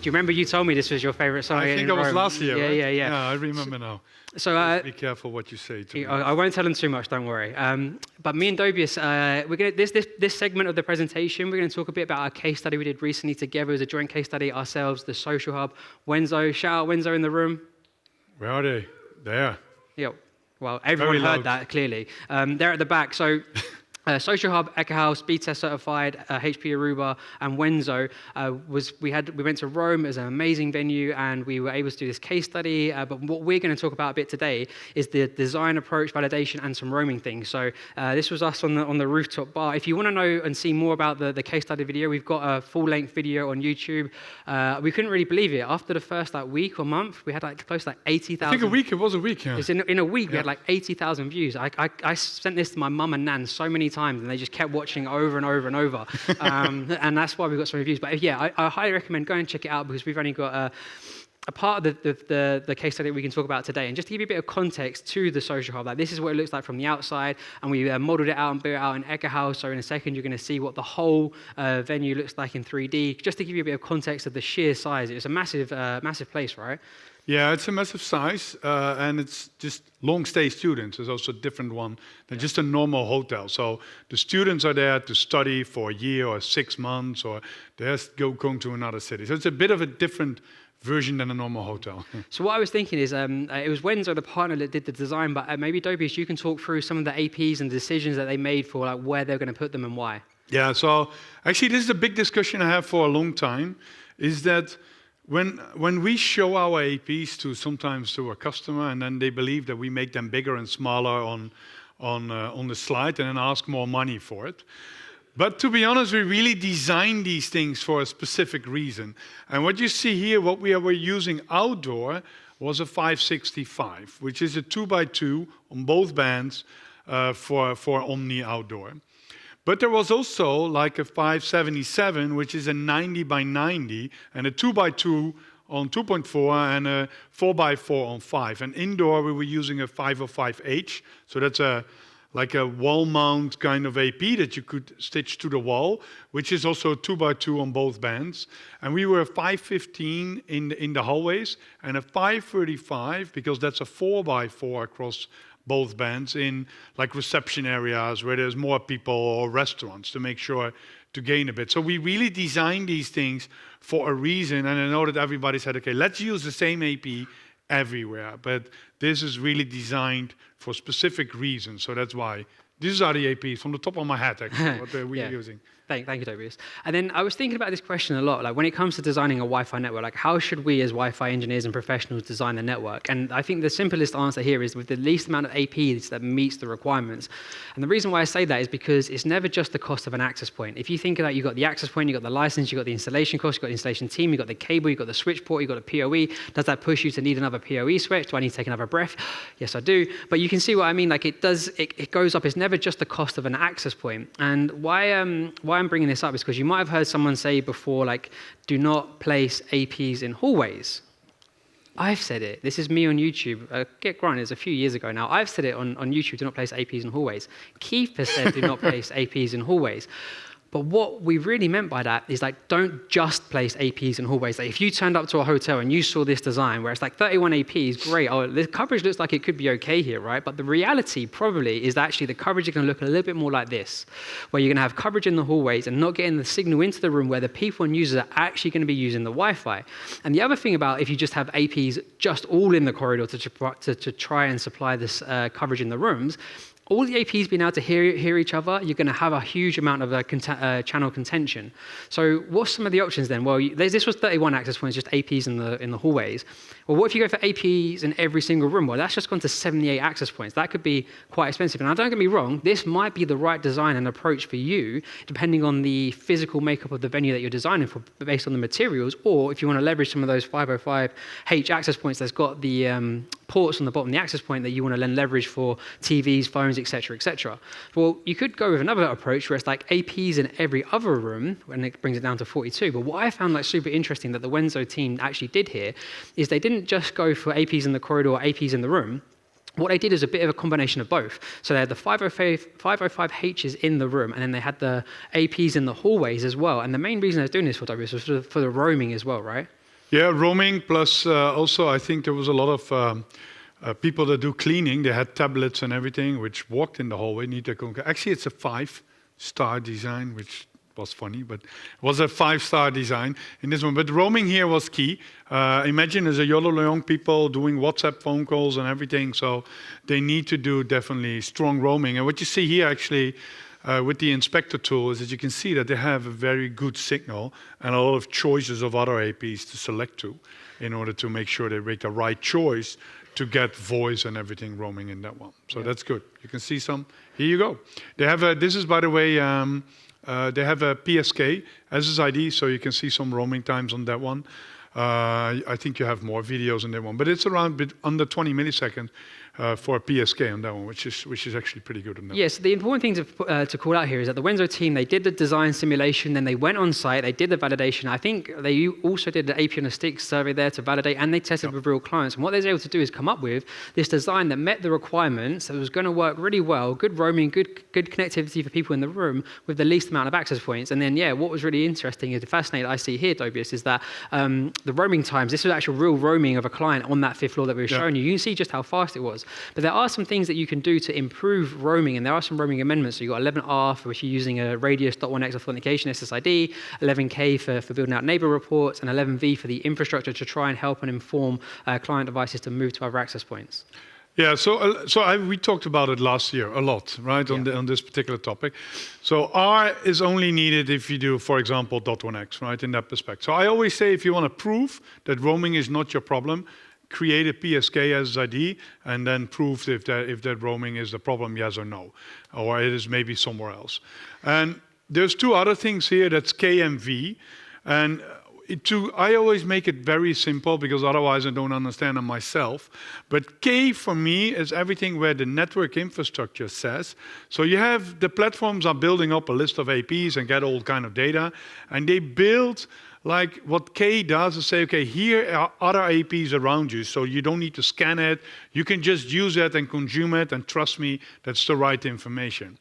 you remember you told me this was your favorite song? I think that was Rome? last year, right? Yeah. Yeah, I remember now. So be careful what you say to me. I won't tell them too much, don't worry. But me and Dobias, we're gonna this segment of the presentation, we're going to talk a bit about our case study we did recently together as a joint case study ourselves, the Social Hub. Wentzo, shout out Wentzo in the room. Where are they? There. Yeah. Well, everyone heard that clearly. They're at the back. So. Social Hub, Ekahau, speed test certified, HPE Aruba, and Wentzo we went to Rome. It was an amazing venue, and we were able to do this case study. But what we're going to talk about a bit today is the design approach, validation, and some roaming things. So this was us on the rooftop bar. If you want to know and see more about the case study video, we've got a full-length video on YouTube. We couldn't really believe it. After the first week or month, we had close to 80,000. I think a week. It was a week. Yeah. It's in a week. We had 80,000 views. I sent this to my mum and nan so many times, and they just kept watching over and over and over. And that's why we got some reviews. But yeah, I highly recommend go and check it out, because we've only got a part of the case study that we can talk about today. And just to give you a bit of context to the Social Hub, this is what it looks like from the outside, and we modeled it out and built it out in Ekahau. So in a second, you're going to see what the whole venue looks like in 3D. Just to give you a bit of context of the sheer size, it's a massive place, right? Yeah, it's a massive size, and it's just long-stay students. It's also a different one than just a normal hotel. So the students are there to study for a year or 6 months, or they're going to another city. So it's a bit of a different version than a normal hotel. So what I was thinking is, it was Wentzo, the partner, that did the design, but maybe Dobias, you can talk through some of the APs and decisions that they made for where they're going to put them and why. Yeah, so actually this is a big discussion I have for a long time, is that when we show our APs sometimes to a customer, and then they believe that we make them bigger and smaller on the slide and then ask more money for it. But to be honest, we really designed these things for a specific reason. And what you see here, what we were using outdoor was a 565, which is a 2x2 on both bands for Omni outdoor. But there was also like a 577, which is a 90 by 90, and a 2x2 on 2.4, and a 4x4 on 5. And indoor, we were using a 505H, so that's like a wall mount kind of AP that you could stitch to the wall, which is also a 2x2 on both bands. And we were a 515 in the hallways, and a 535, because that's a 4x4 across both bands in like reception areas where there's more people, or restaurants, to make sure to gain a bit. So we really designed these things for a reason, and I know that everybody said, okay, let's use the same AP everywhere, but this is really designed for specific reasons. So that's why these are the APs from the top of my head, actually, what we're using. Thank you, Dobias. And then I was thinking about this question a lot, like when it comes to designing a Wi-Fi network, like how should we as Wi-Fi engineers and professionals design the network? And I think the simplest answer here is with the least amount of APs that meets the requirements. And the reason why I say that is because it's never just the cost of an access point. If you think about, you've got the access point, you've got the license, you've got the installation cost, you've got the installation team, you've got the cable, you've got the switch port, you've got the PoE. Does that push you to need another PoE switch? Do I need to take another breath? Yes, I do. But you can see what I mean. Like it goes up. It's never just the cost of an access point. And why I'm bringing this up is because you might have heard someone say before, like, do not place APs in hallways. I've said it. This is me on YouTube. Get granted, it's a few years ago now. I've said it on YouTube, do not place APs in hallways. Keith has said, do not place APs in hallways. But what we really meant by that is, like, don't just place APs in hallways. Like, if you turned up to a hotel and you saw this design where it's like 31 APs, great. Oh, the coverage looks like it could be okay here, right? But the reality probably is that actually the coverage is going to look a little bit more like this, where you're going to have coverage in the hallways and not getting the signal into the room where the people and users are actually going to be using the Wi-Fi. And the other thing about if you just have APs just all in the corridor to try and supply this coverage in the rooms, all the APs being able to hear each other, you're going to have a huge amount of channel contention. So what's some of the options then? Well, this was 31 access points, just APs in the hallways. Well, what if you go for APs in every single room? Well, that's just gone to 78 access points. That could be quite expensive. And don't get me wrong, this might be the right design and approach for you, depending on the physical makeup of the venue that you're designing for, based on the materials, or if you want to leverage some of those 505H access points that's got the ports on the bottom of the access point that you want to then leverage for TVs, phones, etc., etc. Well, you could go with another approach where it's like APs in every other room, and it brings it down to 42. But what I found like super interesting that the Wentzo team actually did here is they didn't just go for APs in the corridor or APs in the room. What they did is a bit of a combination of both. So they had the 505Hs in the room, and then they had the APs in the hallways as well. And the main reason I was doing this for Dobias was for the roaming as well, right? Yeah, roaming plus also I think there was a lot of people that do cleaning. They had tablets and everything, which walked in the hallway. Actually, it's a 5-star design, which was funny, but it was a 5-star design in this one. But roaming here was key. Imagine there's a lot of young people doing WhatsApp phone calls and everything, so they need to do definitely strong roaming. And what you see here actually with the inspector tool is that you can see that they have a very good signal and a lot of choices of other APs to select to in order to make sure they make the right choice to get voice and everything roaming in that one. So that's good. You can see some. Here you go. They have a, this is by the way, they have a PSK SSID, so you can see some roaming times on that one. I think you have more videos on that one, but it's around under 20 milliseconds for a PSK on that one, which is actually pretty good on that. Yes, the important thing to call out here is that the Wentzo team, they did the design simulation, then they went on site, they did the validation. I think they also did the AP on a stick survey there to validate, and they tested with real clients. And what they were able to do is come up with this design that met the requirements, that was going to work really well, good roaming, good connectivity for people in the room with the least amount of access points. And then, yeah, what was really interesting is the fascinating I see here, Dobias, is that the roaming times, this was actual real roaming of a client on that 5th floor that we were showing you. You can see just how fast it was. But there are some things that you can do to improve roaming, and there are some roaming amendments. So you've got 11R, for which you're using a radius.1x authentication SSID, 11K for building out neighbor reports, and 11V for the infrastructure to try and help and inform client devices to move to other access points. Yeah, we talked about it last year a lot, right, on this particular topic. So R is only needed if you do, for example, .1x, right, in that perspective. So I always say if you want to prove that roaming is not your problem, create a PSK SSID and then prove if that roaming is the problem, yes or no, or it is maybe somewhere else. And there's 2 other things here, that's K and V. And I always make it very simple because otherwise I don't understand them myself. But K for me is everything where the network infrastructure says. So you have the platforms are building up a list of APs and get all kind of data, and they build. Like what K does is say, okay, here are other APs around you, so you don't need to scan it. You can just use it and consume it, and trust me, that's the right information.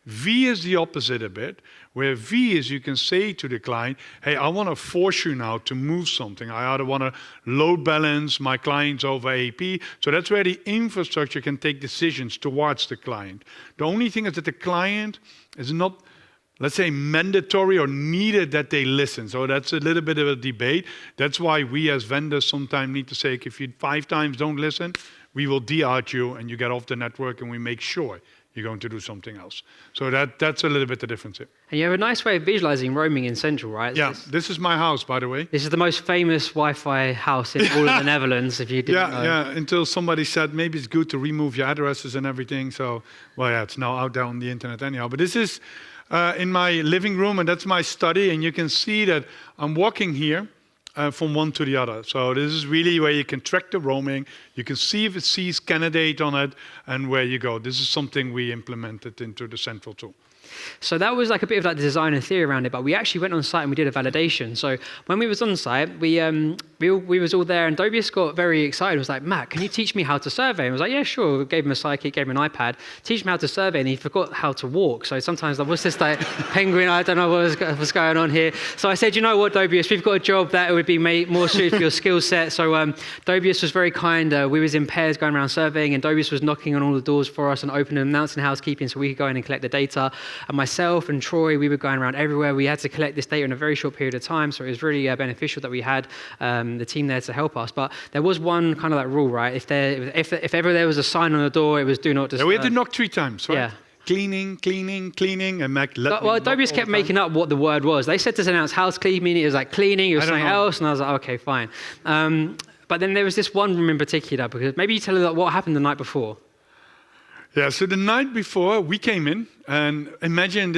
V is the opposite a bit, where V is you can say to the client, hey, I want to force you now to move something. I either want to load balance my clients over AP. So that's where the infrastructure can take decisions towards the client. The only thing is that the client is not, let's say, mandatory or needed that they listen. So that's a little bit of a debate. That's why we as vendors sometimes need to say, if you 5 times don't listen, we will de-out you and you get off the network, and we make sure you're going to do something else. So that's a little bit the difference here. And you have a nice way of visualizing roaming in Central, right? Yeah, this is my house, by the way. This is the most famous Wi-Fi house in all of the Netherlands, if you didn't know. Yeah, until somebody said maybe it's good to remove your addresses and everything. So, well, yeah, it's now out there on the internet anyhow. But this is in my living room, and that's my study. And you can see that I'm walking here from one to the other. So this is really where you can track the roaming. You can see if it sees candidate on it and where you go. This is something we implemented into the central tool. So that was like a bit of like the design and theory around it, but we actually went on site and we did a validation. So when we was on site, we was all there, and Dobias got very excited. He was like, Matt, can you teach me how to survey? And I was like, yeah, sure. We gave him a sidekick, gave him an iPad, teach me how to survey, and he forgot how to walk. So sometimes there was this like penguin, I don't know what was going on here. So I said, you know what, Dobias, we've got a job that would be more suited for your skill set. So Dobias was very kind. We was in pairs going around surveying, and Dobias was knocking on all the doors for us and opening and announcing housekeeping so we could go in and collect the data. And myself and Troy, we were going around everywhere. We had to collect this data in a very short period of time, so it was really beneficial that we had the team there to help us. But there was one kind of like rule, right? If ever there was a sign on the door, it was do not disturb. Yeah, we had to knock 3 times, right? Yeah. Cleaning, cleaning, cleaning, and well, Dobias kept making up what the word was. They said to announce housekeeping, it was like cleaning, it was something else, and I was like, okay, fine. But then there was this one room in particular, because maybe you tell us what happened the night before. Yeah, so the night before we came in, and imagine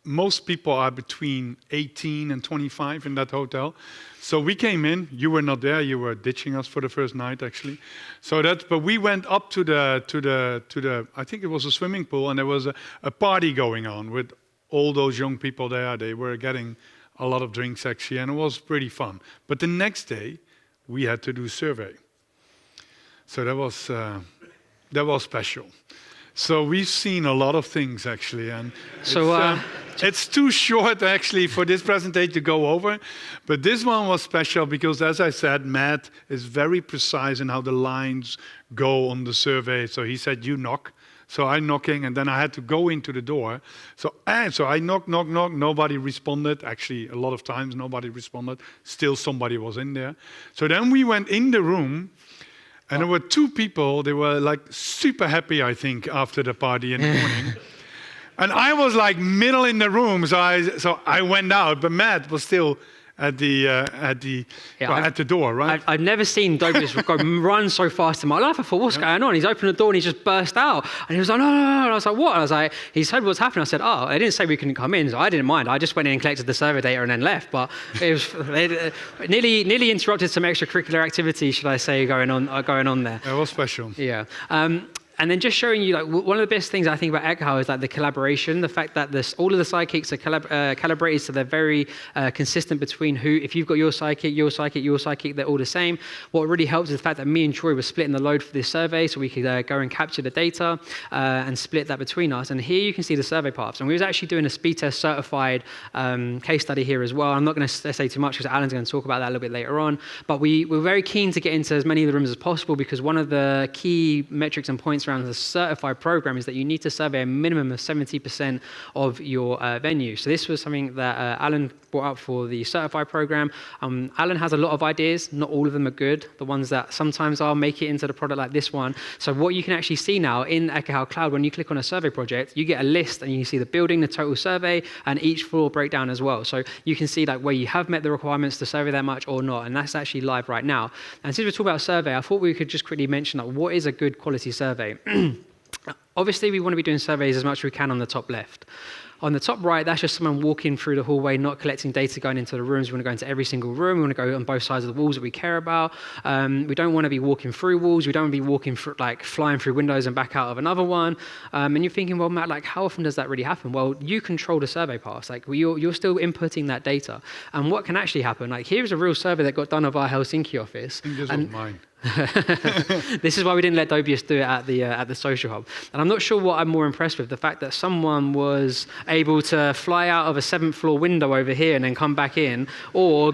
most people are between 18 and 25 in that hotel. So we came in, you were not there, you were ditching us for the first night actually. But we went up to the I think it was a swimming pool, and there was a party going on with all those young people there. They were getting a lot of drinks actually, and it was pretty fun. But the next day, we had to do survey. So that was special. So we've seen a lot of things actually, and so it's too short actually for this presentation to go over. But this one was special because, as I said, Matt is very precise in how the lines go on the survey. So he said, you knock. So I'm knocking, and then I had to go into the door. So I knock, nobody responded. Actually, a lot of times nobody responded. Still somebody was in there. So then we went in the room, and there were two people. They were like super happy, I think, after the party in the morning. And I was like middle in the room, so I went out, but Matt was still at the door, right? I've never seen Dobias run so fast in my life. I thought, what's going on? He's opened the door and he just burst out. And he was like, no. And I was like, what? And I was like, he said what's happening. I said, oh, they didn't say we couldn't come in, so I didn't mind. I just went in and collected the survey data and then left. But it was nearly interrupted some extracurricular activity, should I say, going on there. It was special. Yeah. And then just showing you, like, one of the best things I think about Ekahau is like the collaboration, the fact that all of the sidekicks are calibrated, so they're very consistent between if you've got your sidekick, they're all the same. What really helps is the fact that me and Troy were splitting the load for this survey, so we could go and capture the data and split that between us. And here you can see the survey paths. And we was actually doing a speed test certified case study here as well. I'm not going to say too much because Alan's going to talk about that a little bit later on. But we were very keen to get into as many of the rooms as possible because one of the key metrics and points around the certified program is that you need to survey a minimum of 70% of your venue. So this was something that Alan brought up for the certified program. Alan has a lot of ideas. Not all of them are good. The ones that sometimes are make it into the product like this one. So what you can actually see now in Ekahau Cloud, when you click on a survey project, you get a list and you see the building, the total survey, and each floor breakdown as well. So you can see like where you have met the requirements to survey that much or not. And that's actually live right now. And since we're talking about survey, I thought we could just quickly mention like, what is a good quality survey? Obviously, we want to be doing surveys as much as we can on the top left. On the top right, that's just someone walking through the hallway, not collecting data, going into the rooms. We want to go into every single room. We want to go on both sides of the walls that we care about. We don't want to be walking through walls. We don't want to be walking through, like flying through windows and back out of another one. And you're thinking, well, Matt, like how often does that really happen? Well, you control the survey paths. Like you're still inputting that data. And what can actually happen? Like here's a real survey that got done of our Helsinki office. I think this was mine. This is why we didn't let Dobias do it at the social hub. And I'm not sure what I'm more impressed with, the fact that someone was able to fly out of a 7th floor window over here and then come back in, or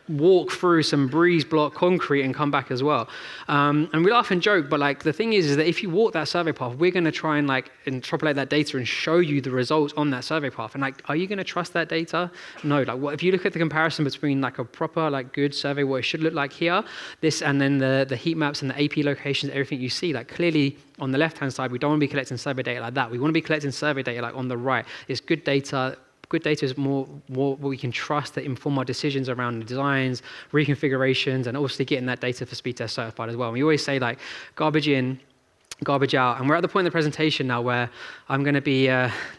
walk through some breeze block concrete and come back as well. And we laugh and joke, but like the thing is that if you walk that survey path, we're going to try and like interpolate that data and show you the results on that survey path. And like, are you going to trust that data? No. Like, what if you look at the comparison between like a proper like good survey, what it should look like here, this, and then the heat maps and the AP locations, everything you see, like clearly on the left-hand side, we don't want to be collecting survey data like that. We want to be collecting survey data like on the right. It's good data. Good data is more what we can trust that inform our decisions around the designs, reconfigurations, and obviously getting that data for speed test certified as well. And we always say like garbage in, garbage out. And we're at the point in the presentation now where I'm going to be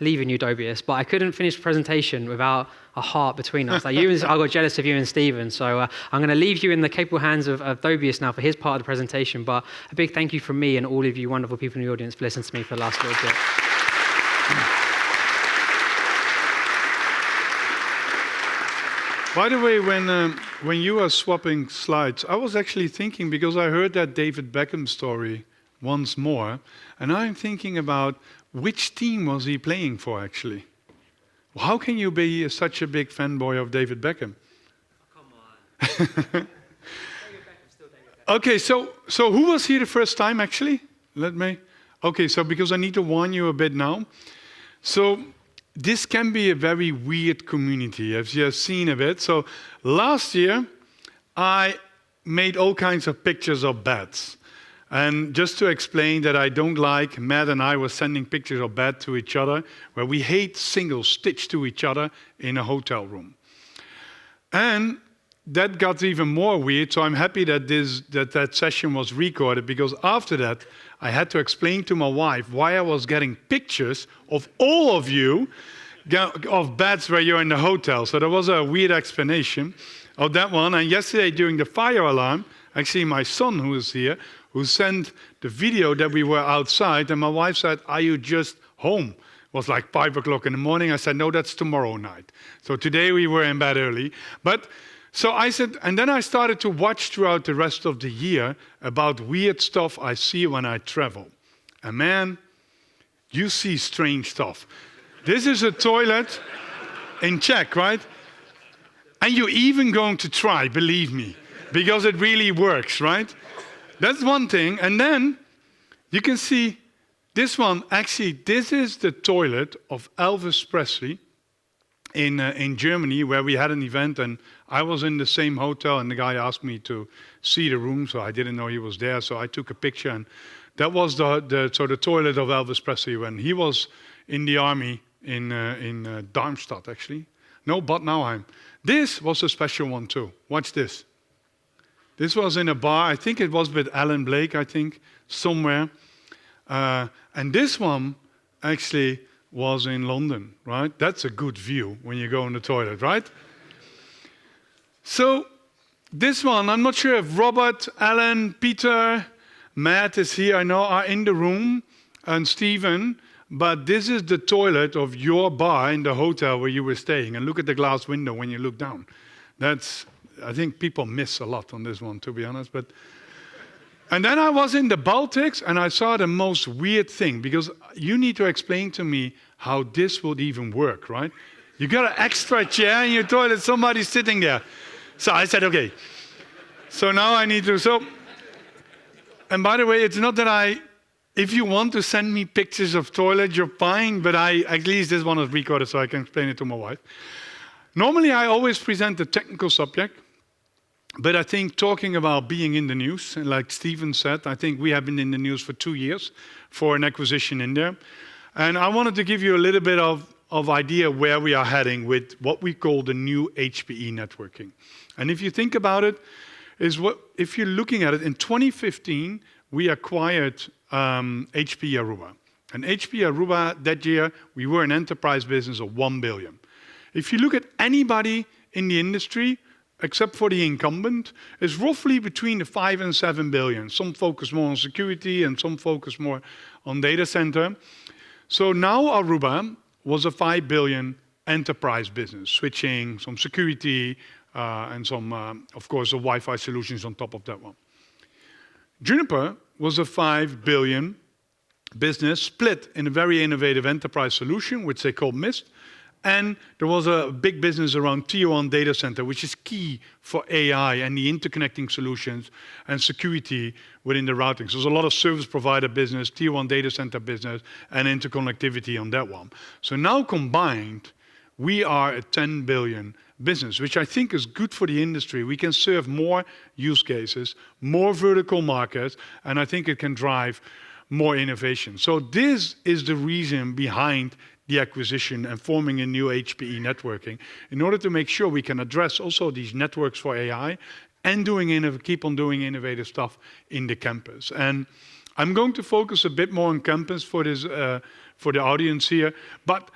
leaving you, Dobias, but I couldn't finish the presentation without a heart between us. Like I got jealous of you and Stephen, so I'm going to leave you in the capable hands of Dobias now for his part of the presentation. But a big thank you from me and all of you wonderful people in the audience for listening to me for the last little bit. By the way, when you were swapping slides, I was actually thinking, because I heard that David Beckham story once more, and I'm thinking about which team was he playing for, actually? How can you be such a big fanboy of David Beckham? Oh, come on. Okay, so who was here the first time, actually? Okay, so because I need to warn you a bit now. So this can be a very weird community, as you have seen a bit. So last year, I made all kinds of pictures of beds. And just to explain that I don't like, Matt and I were sending pictures of bed to each other, where we hate single stitch to each other in a hotel room. And that got even more weird, so I'm happy that that session was recorded, because after that, I had to explain to my wife why I was getting pictures of all of you of beds where you're in the hotel. So there was a weird explanation of that one. And yesterday during the fire alarm, actually my son who is here, who sent the video that we were outside, and my wife said, "Are you just home?" It was like 5 o'clock in the morning. I said, "No, that's tomorrow night." So today we were in bed early. But so I said, and then I started to watch throughout the rest of the year about weird stuff I see when I travel. And man, you see strange stuff. This is a toilet in Czech, right? And you're even going to try, believe me, because it really works, right? That's one thing. And then you can see this one. Actually, this is the toilet of Elvis Presley in Germany, where we had an event, and I was in the same hotel, and the guy asked me to see the room, so I didn't know he was there, so I took a picture, and that was the toilet of Elvis Presley when he was in the army in Darmstadt, actually. No, Bad Nauheim. This was a special one too. Watch this. This was in a bar. I think it was with Alan Blake, I think, somewhere. And this one actually was in London, right? That's a good view when you go in the toilet, right? So this one, I'm not sure if Robert, Alan, Peter, Matt is here, I know, are in the room, and Stephen, but this is the toilet of your bar in the hotel where you were staying. And look at the glass window when you look down. That's, I think people miss a lot on this one, to be honest. And then I was in the Baltics, and I saw the most weird thing, because you need to explain to me how this would even work, right? You got an extra chair in your toilet, somebody's sitting there. So I said, okay. So now I need to, and by the way, it's not that if you want to send me pictures of toilets, you're fine, but at least this one is recorded so I can explain it to my wife. Normally, I always present the technical subject, but I think talking about being in the news, like Stephen said, I think we have been in the news for 2 years for an acquisition in there. And I wanted to give you a little bit of idea where we are heading with what we call the new HPE networking. And if you think about it, if you're looking at it, in 2015, we acquired HPE Aruba. And HPE Aruba, that year, we were an enterprise business of 1 billion. If you look at anybody in the industry, except for the incumbent, is roughly between the 5 and 7 billion. Some focus more on security and some focus more on data center. So now Aruba was a 5 billion enterprise business, switching, some security, and some, of course, the Wi-Fi solutions on top of that one. Juniper was a 5 billion business split in a very innovative enterprise solution, which they call Mist. And there was a big business around tier 1 data center, which is key for AI and the interconnecting solutions and security within the routing. So there's a lot of service provider business, tier 1 data center business, and interconnectivity on that one. So now combined, we are a 10 billion business, which I think is good for the industry. We can serve more use cases, more vertical markets, and I think it can drive more innovation. So this is the reason behind the acquisition and forming a new HPE networking, in order to make sure we can address also these networks for AI and keep on doing innovative stuff in the campus. And I'm going to focus a bit more on campus for this, for the audience here, but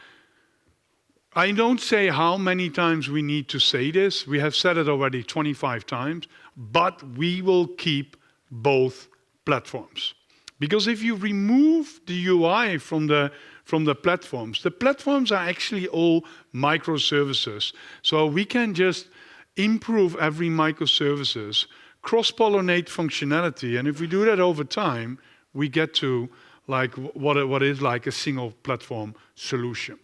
I don't say how many times we need to say this. We have said it already 25 times, but we will keep both platforms. Because if you remove the UI from the platforms are actually all microservices. So we can just improve every microservices, cross-pollinate functionality, and if we do that over time, we get to like what is like a single platform solution.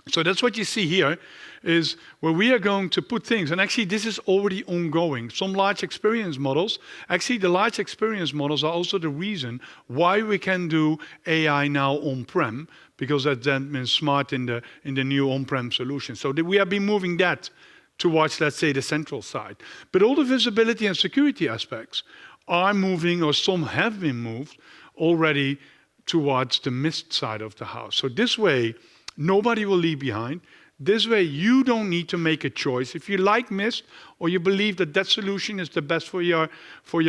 So that's what you see here, is where we are going to put things, and actually this is already ongoing. Some large experience models, actually the large experience models are also the reason why we can do AI now on-prem, because that then means smart in the new on-prem solution. So we have been moving that towards, let's say, the central side. But all the visibility and security aspects are moving, or some have been moved already towards the Mist side of the house. So this way, nobody will leave behind. This way, you don't need to make a choice. If you like Mist, or you believe that that solution is the best for your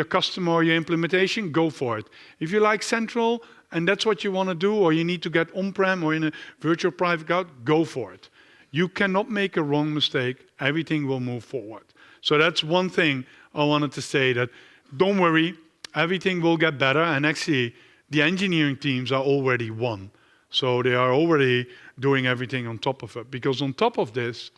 customer or your implementation, go for it. If you like Central, and that's what you want to do, or you need to get on-prem or in a virtual private cloud, go for it. You cannot make a wrong mistake. Everything will move forward. So that's one thing I wanted to say, that don't worry, everything will get better. And actually, the engineering teams are already won. So they are already doing everything on top of it. Because on top of this,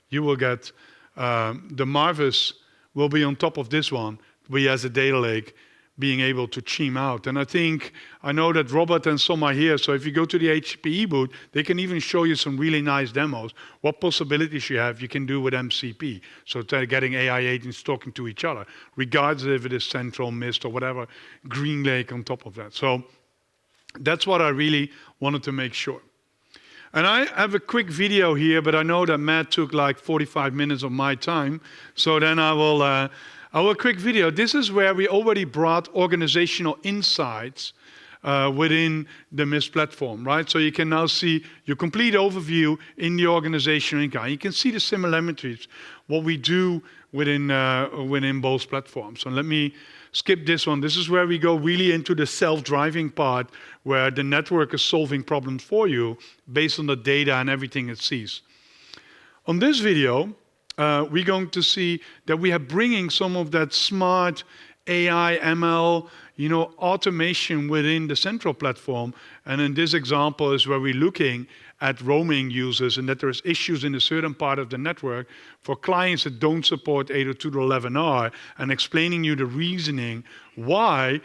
you will get the Marvis will be on top of this one. We as a data lake being able to chime out. And I know that Robert and some are here, so if you go to the HPE booth, they can even show you some really nice demos, what possibilities you can do with MCP. So getting AI agents talking to each other, regardless if it is Central, Mist, or whatever, Green Lake on top of that. So that's what I really wanted to make sure. And I have a quick video here, but I know that Matt took like 45 minutes of my time. So then I will quick video. This is where we already brought organizational insights within the Mist platform, right? So you can now see your complete overview in the organizational income. You can see the similarities, what we do within both platforms. So let me skip this one. This is where we go really into the self-driving part, where the network is solving problems for you based on the data and everything it sees. On this video, we're going to see that we are bringing some of that smart AI, ML, automation within the central platform. And in this example is where we're looking at roaming users and that there's issues in a certain part of the network for clients that don't support 802.11r and explaining you the reasoning why.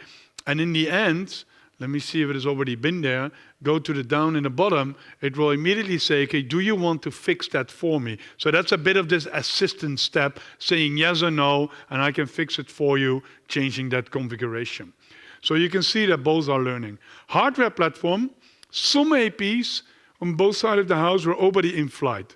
And in the end, let me see if it has already been there. Go to the down in the bottom. It will immediately say, okay, do you want to fix that for me? So that's a bit of this assistance step, saying yes or no, and I can fix it for you, changing that configuration. So you can see that both are learning. Hardware platform, some APs on both sides of the house were already in flight.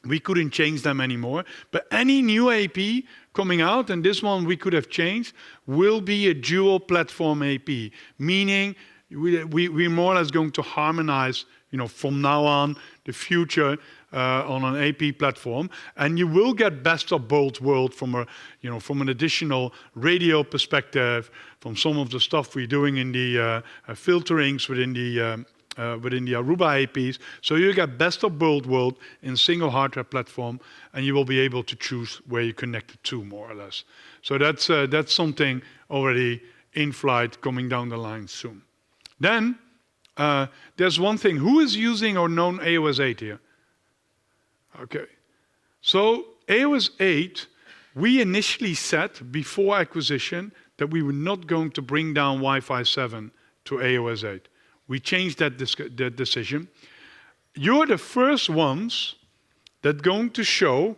We couldn't change them anymore, but any new AP coming out, and this one we could have changed, will be a dual platform AP, meaning we're more or less going to harmonize, from now on, the future on an AP platform, and you will get best of both worlds from an additional radio perspective, from some of the stuff we're doing in the filterings within the Aruba APs. So you get best of both worlds in single hardware platform, and you will be able to choose where you connect it to, more or less. So that's something already in flight, coming down the line soon. Then there's one thing. Who is using or known AOS 8 here? Okay. So AOS 8, we initially said before acquisition that we were not going to bring down Wi-Fi 7 to AOS 8. We changed that decision. You're the first ones that going to show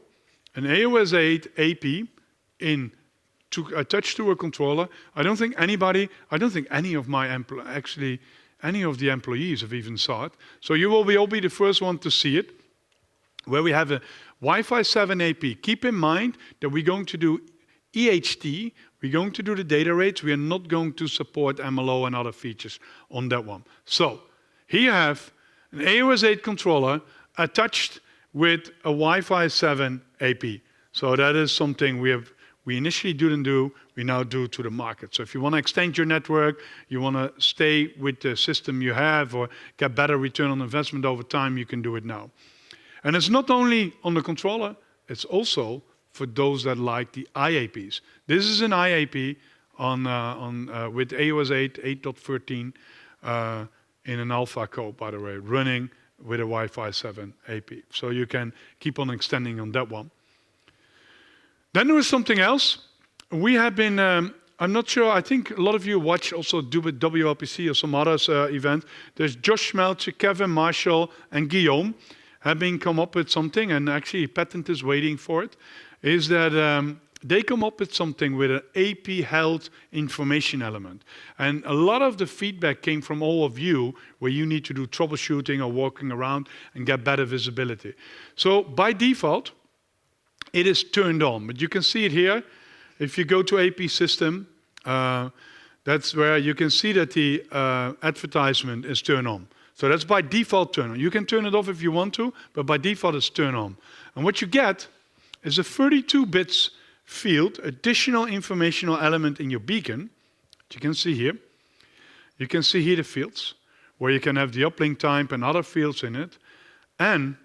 an AOS 8 AP attached to a controller. I don't think any of any of the employees have even saw it. So you will all be the first one to see it, where we have a Wi-Fi 7 AP. Keep in mind that we're going to do EHT, we're going to do the data rates, we are not going to support MLO and other features on that one. So here you have an AOS 8 controller attached with a Wi-Fi 7 AP. So that is something we initially didn't do, we now do to the market. So if you want to extend your network, you want to stay with the system you have or get better return on investment over time, you can do it now. And it's not only on the controller, it's also for those that like the IAPs. This is an IAP with AOS 8, 8.13 in an alpha code, by the way, running with a Wi-Fi 7 AP. So you can keep on extending on that one. Then there is something else. We have been, I'm not sure, I think a lot of you watch also WLPC or some others event. There's Josh Schmelzer, Kevin Marshall, and Guillaume have been come up with something, and actually patent is waiting for it, is that they come up with something with an AP health information element. And a lot of the feedback came from all of you where you need to do troubleshooting or walking around and get better visibility. So by default, it is turned on, but you can see it here. If you go to AP system, that's where you can see that the advertisement is turned on. So that's by default turn on. You can turn it off if you want to, but by default it's turned on. And what you get is a 32 bits field, additional informational element in your beacon, that you can see here. You can see here the fields, where you can have the uplink type and other fields in it. And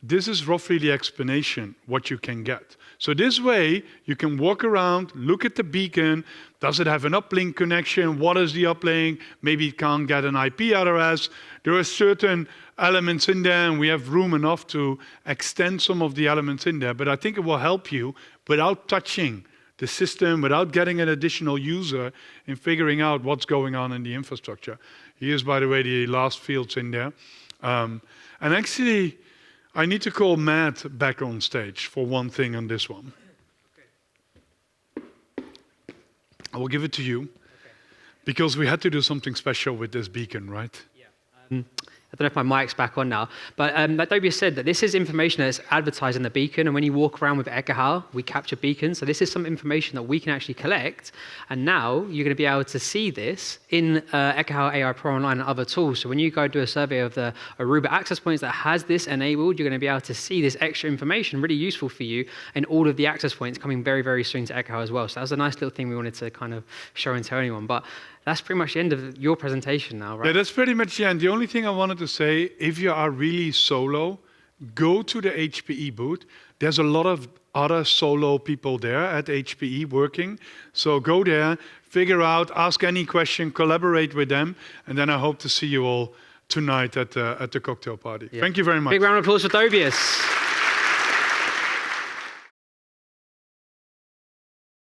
this is roughly the explanation, what you can get. So this way, you can walk around, look at the beacon. Does it have an uplink connection? What is the uplink? Maybe it can't get an IP address. There are certain elements in there, and we have room enough to extend some of the elements in there. But I think it will help you without touching the system without getting an additional user in figuring out what's going on in the infrastructure. Here's, by the way, the last fields in there. And actually, I need to call Matt back on stage for one thing on this one. I will give it to you, because we had to do something special with this beacon, right? Yeah. I don't know if my mic's back on now, but like Dobias said, that this is information that's advertised in the beacon, and when you walk around with Ekahau, we capture beacons. So this is some information that we can actually collect, and now you're going to be able to see this in Ekahau AI Pro Online and other tools. So when you go do a survey of the Aruba access points that has this enabled, you're going to be able to see this extra information, really useful for you, and all of the access points coming very, very soon to Ekahau as well. So that was a nice little thing we wanted to kind of show and tell anyone. But that's pretty much the end of your presentation now, right? Yeah, that's pretty much the end. The only thing I wanted to say, if you are really solo, go to the HPE booth. There's a lot of other solo people there at HPE working. So go there, figure out, ask any question, collaborate with them, and then I hope to see you all tonight at the cocktail party. Yeah. Thank you very much. Big round of applause for Dobias.